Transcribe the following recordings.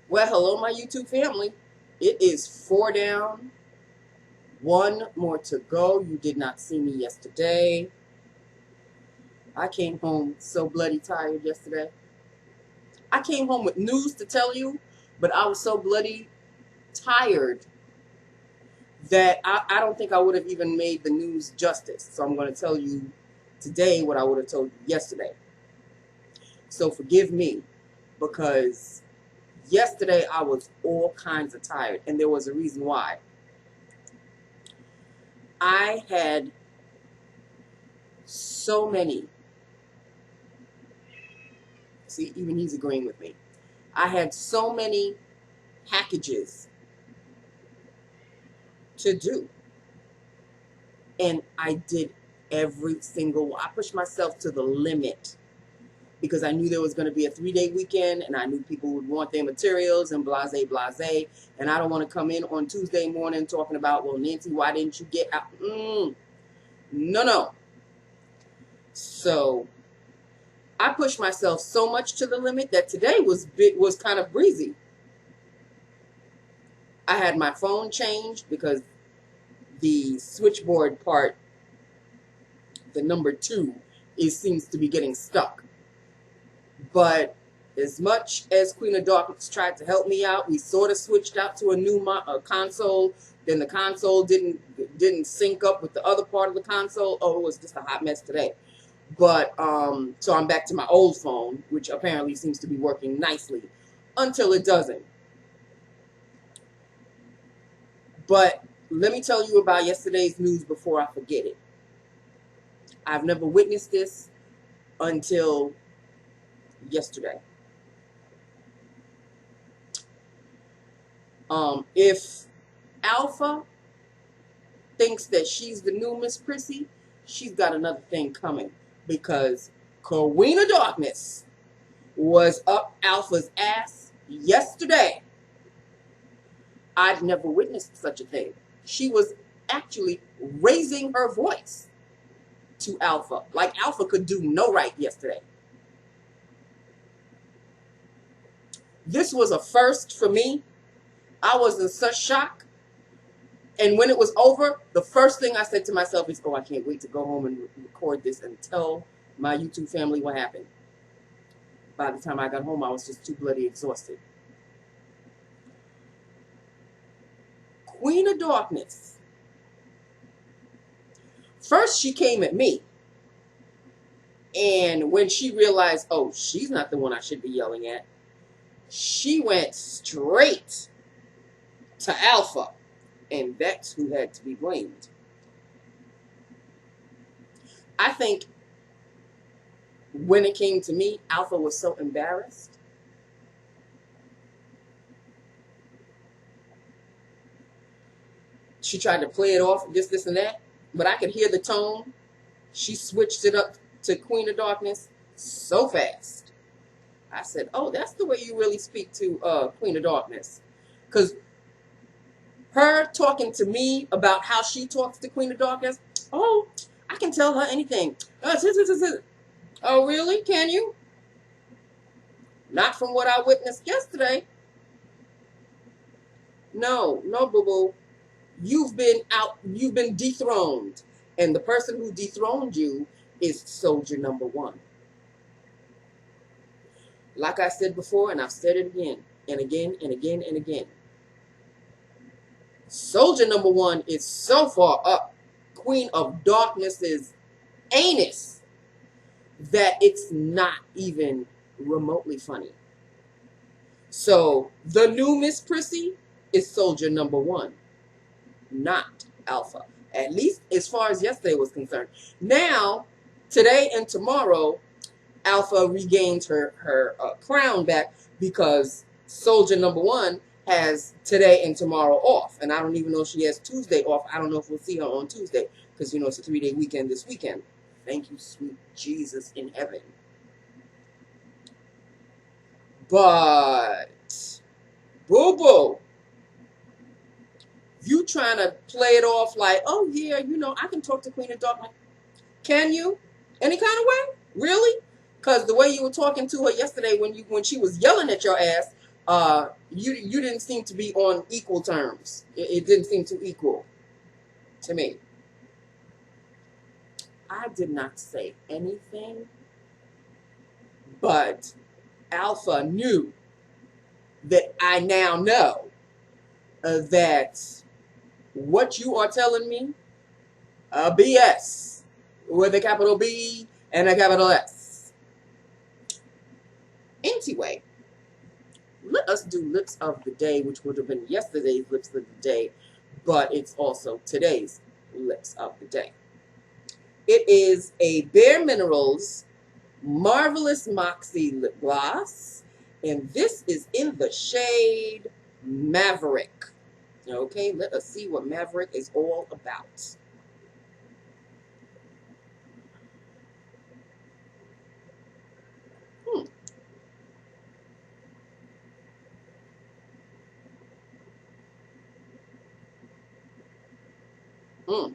Well, hello, my YouTube family. It is 4 down, one more to go. You did not see me yesterday. I came home so bloody tired yesterday. I came home with news to tell you, but I was so bloody tired that I don't think I would have even made the news justice. So I'm going to tell you today what I would have told you yesterday. So forgive me, because yesterday I was all kinds of tired, and there was a reason why. I had so many. See, even he's agreeing with me. I had so many packages to do, and I did every single one. I pushed myself to the limit because I knew there was going to be a 3-day weekend, and I knew people would want their materials and blase, blase. And I don't want to come in on Tuesday morning talking about, well, Nancy, why didn't you get out? No. So I pushed myself so much to the limit that today was kind of breezy. I had my phone changed because the switchboard part, the number 2, seems to be getting stuck. But as much as Queen of Darkness tried to help me out, we sort of switched out to a new console. Then the console didn't sync up with the other part of the console. Oh, it was just a hot mess today. But so I'm back to my old phone, which apparently seems to be working nicely until it doesn't. But let me tell you about yesterday's news before I forget it. I've never witnessed this until yesterday. If Alpha thinks that she's the new Miss Prissy, she's got another thing coming, because Queen of Darkness was up Alpha's ass yesterday. I'd never witnessed such a thing. She was actually raising her voice to Alpha, like Alpha could do no right yesterday. This was a first for me. I was in such shock. And when it was over, the first thing I said to myself is, oh, I can't wait to go home and record this and tell my YouTube family what happened. By the time I got home, I was just too bloody exhausted. Queen of Darkness. First, she came at me. And when she realized, oh, she's not the one I should be yelling at, she went straight to Alpha. And that's who had to be blamed. I think when it came to me, Alpha was so embarrassed. She tried to play it off, this, and that. But I could hear the tone. She switched it up to Queen of Darkness so fast. I said, oh, that's the way you really speak to Queen of Darkness. Because her talking to me about how she talks to Queen of Darkness, oh, I can tell her anything. Oh, really? Can you? Not from what I witnessed yesterday. No, boo-boo. You've been dethroned. And the person who dethroned you is soldier number 1. Like I said before, and I've said it again, and again, and again, and again. Soldier number 1 is so far up Queen of Darkness's anus that it's not even remotely funny. So the new Miss Prissy is soldier number 1, not Alpha. At least as far as yesterday was concerned. Now, today and tomorrow, Alpha regains her crown back, because soldier number 1 has today and tomorrow off. And I don't even know if she has Tuesday off. I don't know if we'll see her on Tuesday, because, you know, it's a 3-day weekend this weekend. Thank you, sweet Jesus in heaven. But, boo-boo, you trying to play it off like, oh, yeah, you know, I can talk to Queen of Darkness. Can you? Any kind of way? Really? Because the way you were talking to her yesterday when she was yelling at your ass, You didn't seem to be on equal terms. It didn't seem too equal to me. I did not say anything, but Alpha knew that I now know that what you are telling me, BS, with a capital B and a capital S. Anyway, let us do lips of the day, which would have been yesterday's lips of the day, but it's also today's lips of the day. It is a Bare Minerals Marvelous Moxie lip gloss, and this is in the shade Maverick. Okay, let us see what Maverick is all about.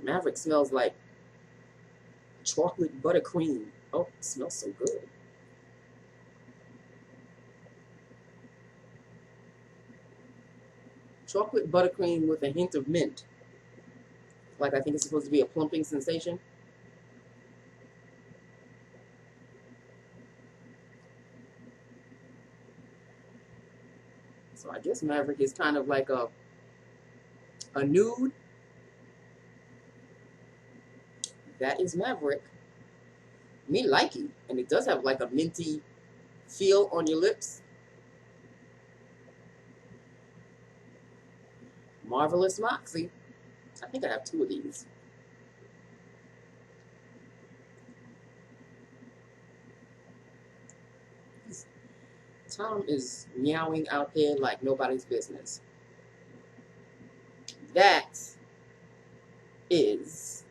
Maverick smells like chocolate buttercream. Oh, it smells so good. Chocolate buttercream with a hint of mint. Like I think it's supposed to be a plumping sensation. So I guess Maverick is kind of like a nude. That is Maverick. Me like it. And it does have like a minty feel on your lips. Marvelous Moxie. I think I have 2 of these. Tom is meowing out there like nobody's business. That is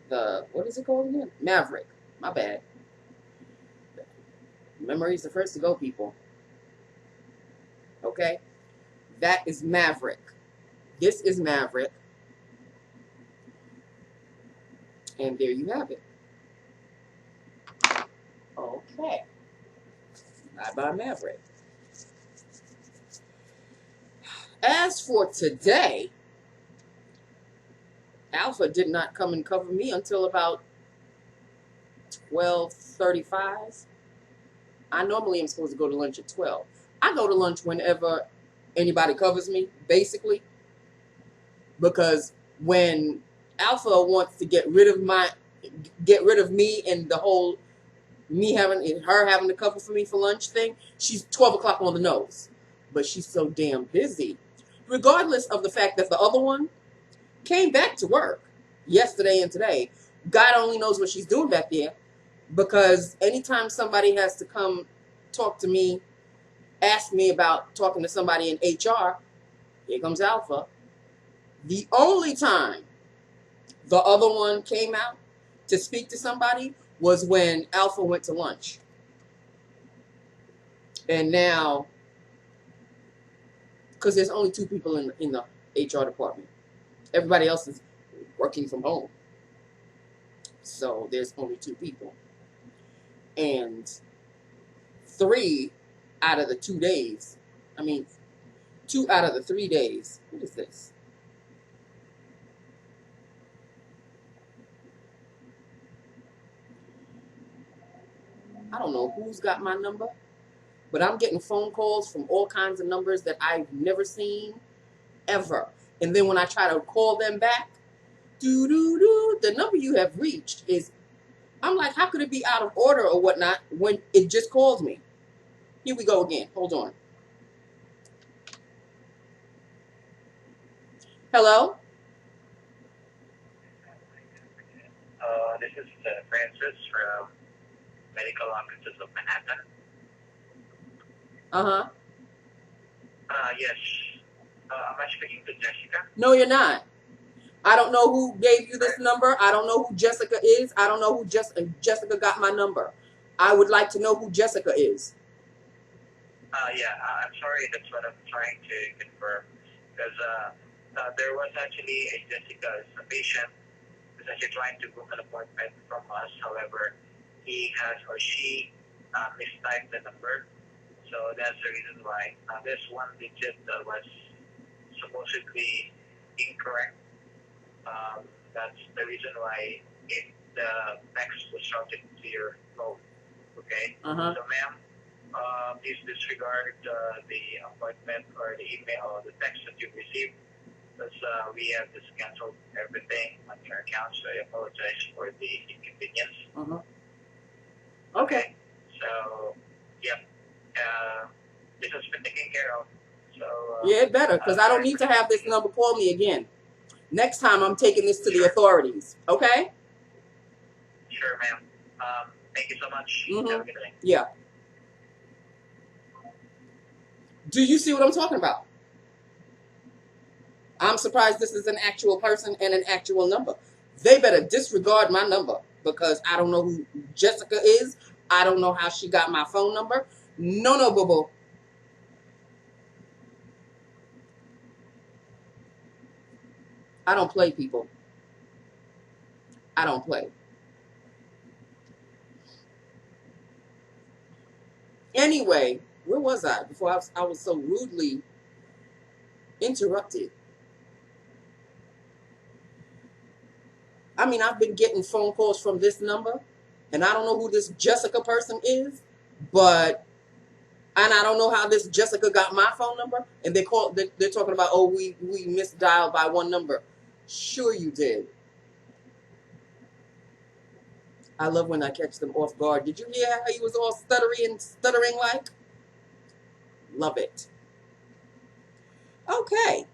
the, what is it called again? Maverick. My bad. Memory's the first to go, people. Okay? That is Maverick. This is Maverick. And there you have it. Okay. Bye-bye, Maverick. As for today, Alpha did not come and cover me until about 12:35. I normally am supposed to go to lunch at 12. I go to lunch whenever anybody covers me, basically, because when Alpha wants to get rid of me and the whole her having to cover for me for lunch thing, she's 12 o'clock on the nose. But she's so damn busy. Regardless of the fact that the other one came back to work yesterday and today. God only knows what she's doing back there, because anytime somebody has to come talk to me, ask me about talking to somebody in HR, here comes Alpha. The only time the other one came out to speak to somebody was when Alpha went to lunch. And now, because there's only 2 people in the HR department. Everybody else is working from home. So there's only 2 people. And 3 out of the 2 days, 2 out of the 3 days, what is this? I don't know who's got my number, but I'm getting phone calls from all kinds of numbers that I've never seen, ever. And then when I try to call them back, the number you have reached is, I'm like, how could it be out of order or whatnot when it just called me? Here we go again. Hold on. Hello? This is Francis from Medical Offices of Manhattan. Uh-huh. Yes. Am I speaking to Jessica? No, you're not. I don't know who gave you this number. I don't know who Jessica is. I don't know who Jessica got my number. I would like to know who Jessica is. Yeah, I'm sorry. That's what I'm trying to confirm. Because there was actually a Jessica, a patient, who's actually trying to book an appointment from us. However, he has or she mistyped the number. So So that's the reason why this one digit was supposedly incorrect. That's the reason why the text was routed to your phone. Okay? Uh-huh. So, ma'am, please disregard the appointment or the email or the text that you received because we have just canceled everything on your account. So I apologize for the inconvenience. Uh-huh. Okay. So, yep. This has been taken care of. So, Yeah, it better, because I don't need to have this number call me again. Next time, I'm taking this to the authorities. Okay? Sure, ma'am. Thank you so much. Mm-hmm. Have a good day. Yeah. Do you see what I'm talking about? I'm surprised this is an actual person and an actual number. They better disregard my number because I don't know who Jessica is. I don't know how she got my phone number. No, boo-boo. I don't play, people. I don't play. Anyway, where was I before I was so rudely interrupted? I mean, I've been getting phone calls from this number, and I don't know who this Jessica person is, and I don't know how this Jessica got my phone number, and they're talking about, oh, we misdialed by one number. Sure you did. I love when I catch them off guard. Did you hear how he was all stuttering like? Love it. Okay.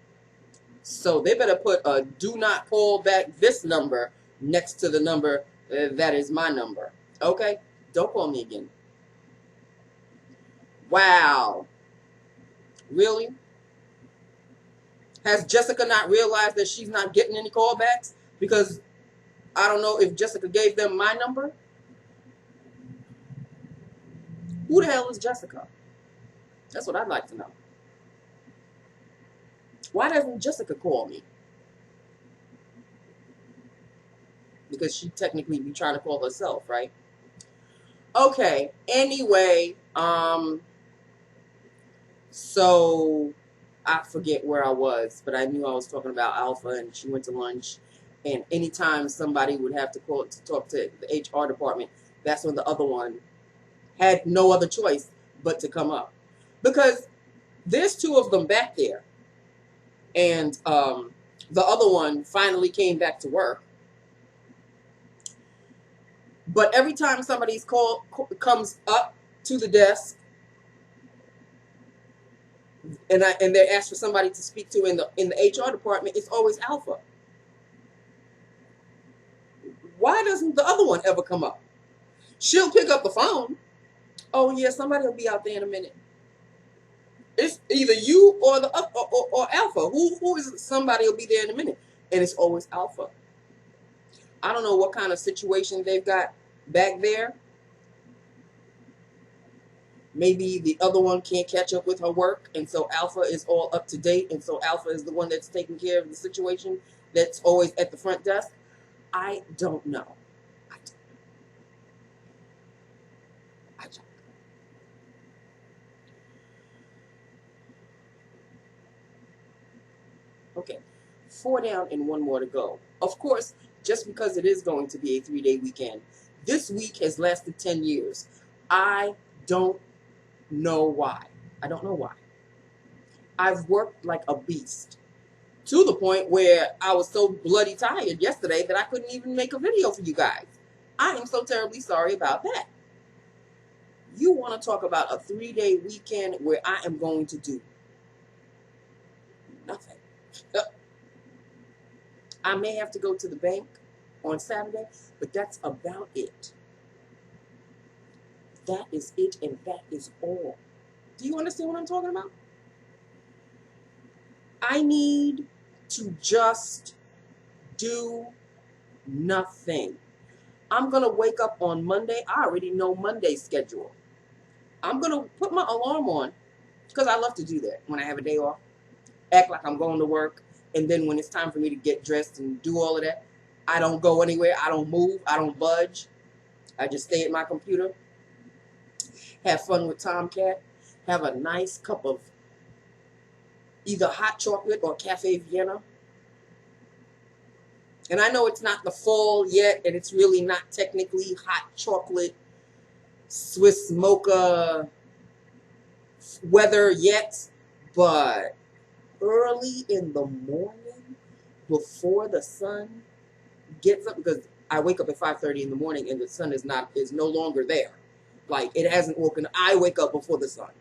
So they better put a do not call back this number next to the number that is my number. Okay? Don't call me again. Wow. Really? Has Jessica not realized that she's not getting any callbacks? Because I don't know if Jessica gave them my number. Who the hell is Jessica? That's what I'd like to know. Why doesn't Jessica call me? Because she technically be trying to call herself, right? Okay. Anyway, so I forget where I was, but I knew I was talking about Alpha, and she went to lunch. And anytime somebody would have to call to talk to the HR department, that's when the other one had no other choice but to come up. Because there's two of them back there. And the other one finally came back to work. But every time somebody's call comes up to the desk and they're asked for somebody to speak to in the HR department, it's always Alpha. Why doesn't the other one ever come up? She'll pick up the phone. Oh yeah, somebody will be out there in a minute. It's either you or or Alpha. Who is somebody will be there in a minute, and it's always Alpha. I don't know what kind of situation they've got back there. Maybe the other one can't catch up with her work, and so Alpha is all up to date, and so Alpha is the one that's taking care of the situation that's always at the front desk. I don't know. I don't know. Okay, 4 down and 1 more to go. Of course, just because it is going to be a 3-day weekend, this week has lasted 10 years. I don't know why. I don't know why. I've worked like a beast to the point where I was so bloody tired yesterday that I couldn't even make a video for you guys. I am so terribly sorry about that. You want to talk about a 3-day weekend where I am going to do nothing. I may have to go to the bank on Saturday, but that's about it. That is it, and that is all. Do you understand what I'm talking about? I need to just do nothing. I'm going to wake up on Monday. I already know Monday's schedule. I'm going to put my alarm on because I love to do that when I have a day off. Act like I'm going to work. And then when it's time for me to get dressed and do all of that, I don't go anywhere. I don't move. I don't budge. I just stay at my computer, have fun with Tomcat, have a nice cup of either hot chocolate or Cafe Vienna. And I know it's not the fall yet, and it's really not technically hot chocolate Swiss mocha weather yet, but early in the morning before the sun gets up, because I wake up at 5:30 in the morning and the sun is no longer there. Like, it hasn't woken. I wake up before the sun.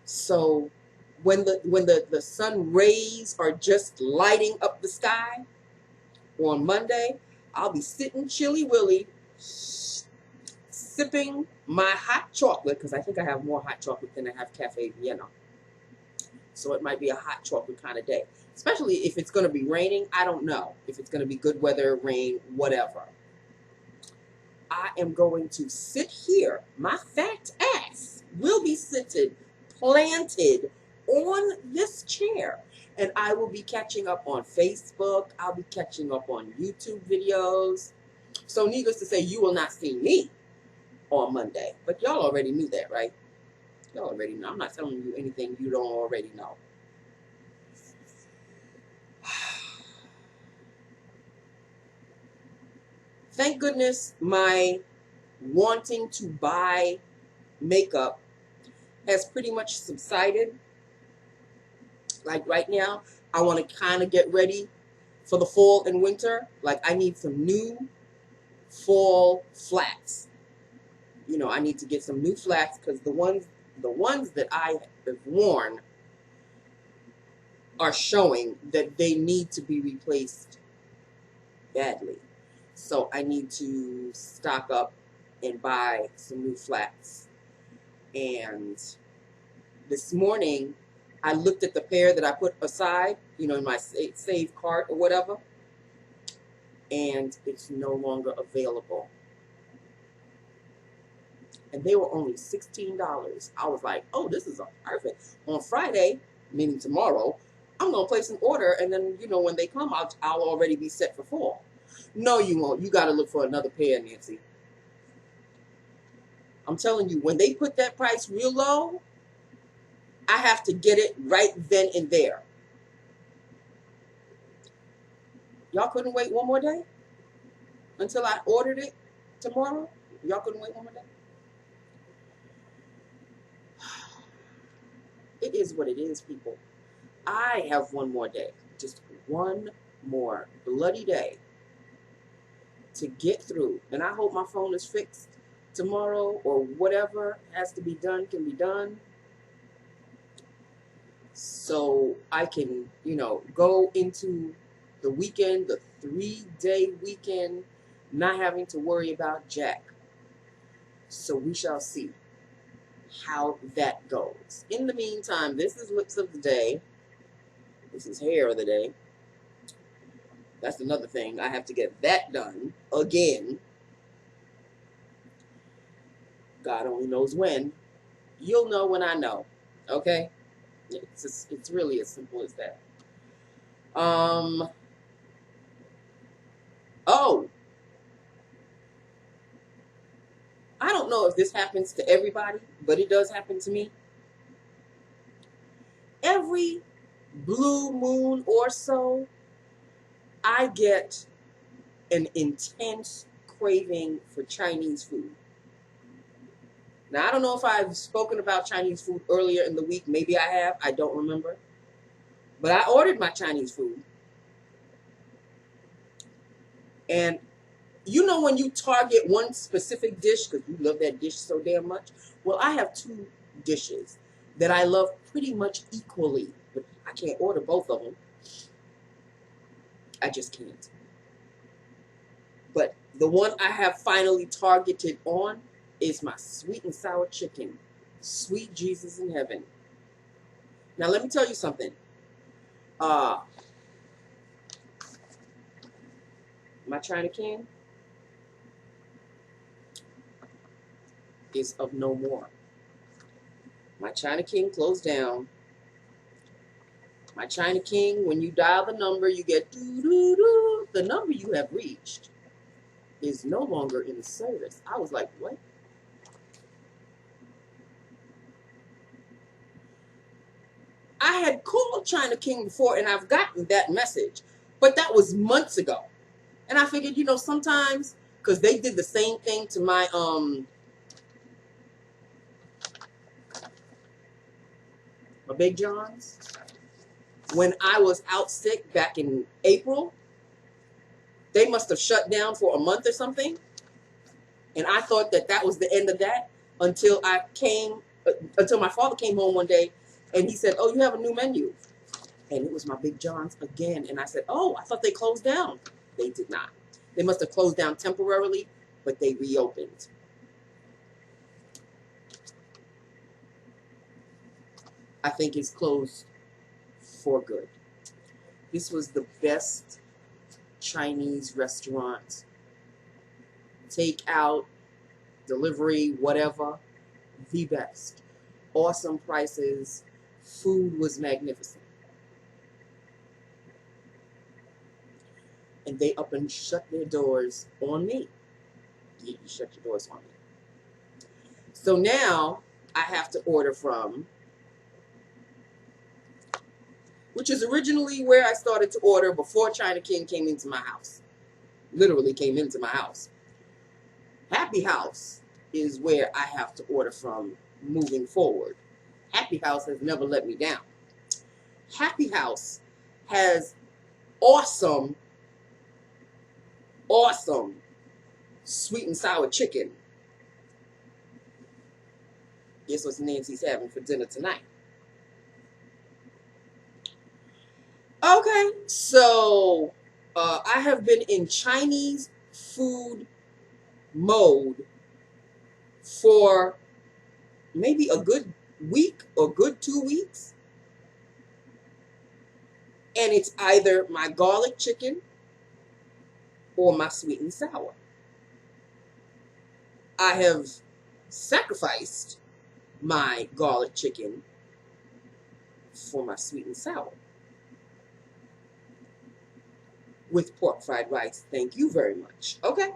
So when the sun rays are just lighting up the sky on Monday, I'll be sitting chilly willy, sipping my hot chocolate, because I think I have more hot chocolate than I have Cafe Vienna. So it might be a hot chocolate kind of day. Especially if it's going to be raining. I don't know if it's going to be good weather, rain, whatever. I am going to sit here. My fat ass will be seated, planted on this chair. And I will be catching up on Facebook. I'll be catching up on YouTube videos. So needless to say, you will not see me on Monday. But y'all already knew that, right? Y'all already know. I'm not telling you anything you don't already know. Thank goodness my wanting to buy makeup has pretty much subsided. Like right now, I want to kind of get ready for the fall and winter. Like, I need some new fall flats. You know, I need to get some new flats because the ones that I have worn are showing that they need to be replaced badly. So I need to stock up and buy some new flats. And this morning, I looked at the pair that I put aside, you know, in my save cart or whatever, and it's no longer available. And they were only $16. I was like, oh, this is perfect. On Friday, meaning tomorrow, I'm going to place an order, and then, you know, when they come, I'll already be set for fall. No, you won't. You got to look for another pair, Nancy. I'm telling you, when they put that price real low, I have to get it right then and there. Y'all couldn't wait one more day until I ordered it tomorrow? Y'all couldn't wait one more day? It is what it is, people. I have one more day, just one more bloody day to get through. And I hope my phone is fixed tomorrow, or whatever has to be done can be done, so I can, you know, go into the weekend, the 3-day weekend, not having to worry about Jack. So we shall see how that goes. In the meantime, this is Lips of the Day. This is Hair of the Day. That's another thing. I have to get that done again. God only knows when. You'll know when I know. Okay? It's really as simple as that. Oh, I don't know if this happens to everybody, but it does happen to me. Every blue moon or so, I get an intense craving for Chinese food. Now, I don't know if I've spoken about Chinese food earlier in the week. Maybe I have. I don't remember. But I ordered my Chinese food. And you know when you target one specific dish because you love that dish so damn much? Well, I have two dishes that I love pretty much equally. But I can't order both of them. I just can't. But the one I have finally targeted on is my sweet and sour chicken. Sweet Jesus in heaven. Now, let me tell you something. My China can is of no more. My China King closed down. My China King, when you dial the number, you get doo-doo-doo. The number you have reached is no longer in service. I was like, what? I had called China King before, and I've gotten that message, but that was months ago. And I figured, you know, sometimes, because they did the same thing to my Big Johns when I was out sick back in April. They must have shut down for a month or something, and I thought that that was the end of that until until my father came home one day, and he said, "Oh, you have a new menu." And it was my Big Johns again. And I said, "Oh, I thought they closed down." They did not. They must have closed down temporarily, but they reopened. I think it's closed for good. This was the best Chinese restaurant. Takeout, delivery, whatever. The best. Awesome prices. Food was magnificent. And they up and shut their doors on me. You shut your doors on me. So now I have to order from, which is originally where I started to order before China King came into my house. Literally came into my house. Happy House is where I have to order from moving forward. Happy House has never let me down. Happy House has awesome sweet and sour chicken. Guess what Nancy's having for dinner tonight? Okay, so I have been in Chinese food mode for maybe a good week or good 2 weeks. And it's either my garlic chicken or my sweet and sour. I have sacrificed my garlic chicken for my sweet and sour with pork fried rice. Thank you very much. Okay.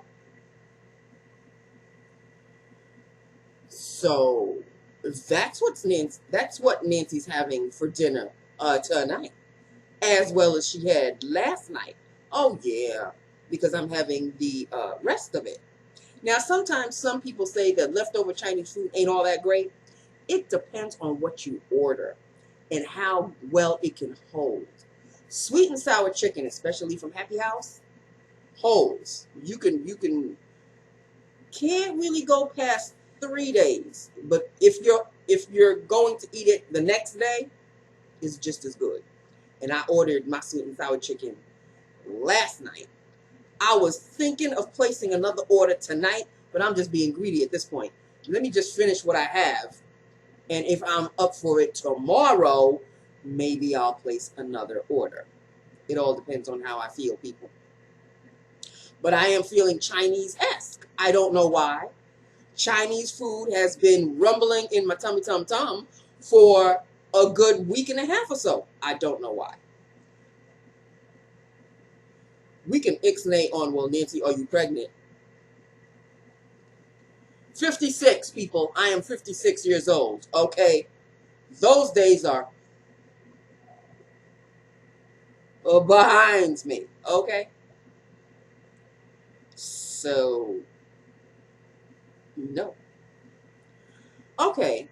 So that's what Nancy's having for dinner tonight, as well as she had last night. Oh yeah, because I'm having the rest of it. Now, sometimes some people say that leftover Chinese food ain't all that great. It depends on what you order and how well it can hold. Sweet and sour chicken, especially from Happy House, holds. You can't really go past 3 days, but if you're going to eat it the next day, it's just as good. And I ordered my sweet and sour chicken last night. I was thinking of placing another order tonight, but I'm just being greedy at this point. Let me just finish what I have, and if I'm up for it tomorrow, maybe I'll place another order. It all depends on how I feel, people. But I am feeling Chinese-esque. I don't know why. Chinese food has been rumbling in my tummy tum-tum for a good week and a half or so. I don't know why. We can ixnay on, well, Nancy, are you pregnant? 56, people. I am 56 years old, okay? Those days are behind me, okay? So, no. Okay.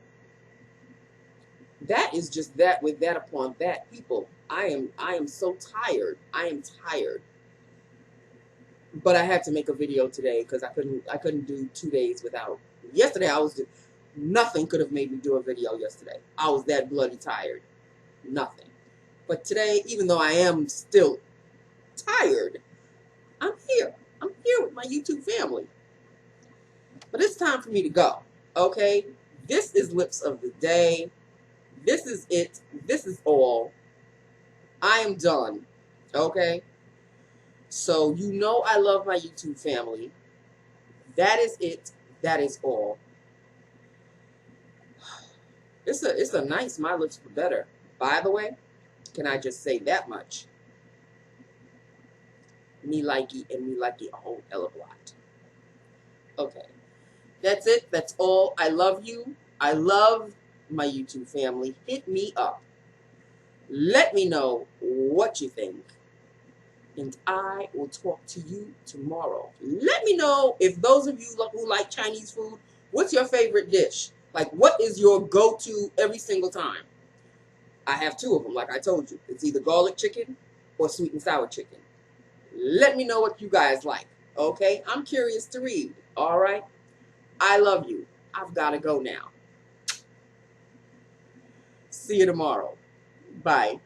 That is just that with that upon that, people. I am so tired. I am tired. But I had to make a video today because I couldn't do 2 days without. Yesterday nothing could have made me do a video yesterday. I was that bloody tired. Nothing. But today, even though I am still tired, I'm here. I'm here with my YouTube family. But it's time for me to go. Okay? This is Lips of the Day. This is it. This is all. I am done. Okay? So you know I love my YouTube family. That is it. That is all. It's a nice My Lips Were Better. By the way, can I just say that much? Me likey and me likey a whole hell of a lot. Okay. That's it. That's all. I love you. I love my YouTube family. Hit me up. Let me know what you think. And I will talk to you tomorrow. Let me know, if those of you who like Chinese food, what's your favorite dish? Like, what is your go-to every single time? I have two of them, like I told you. It's either garlic chicken or sweet and sour chicken. Let me know what you guys like, okay? I'm curious to read, all right? I love you. I've got to go now. See you tomorrow. Bye.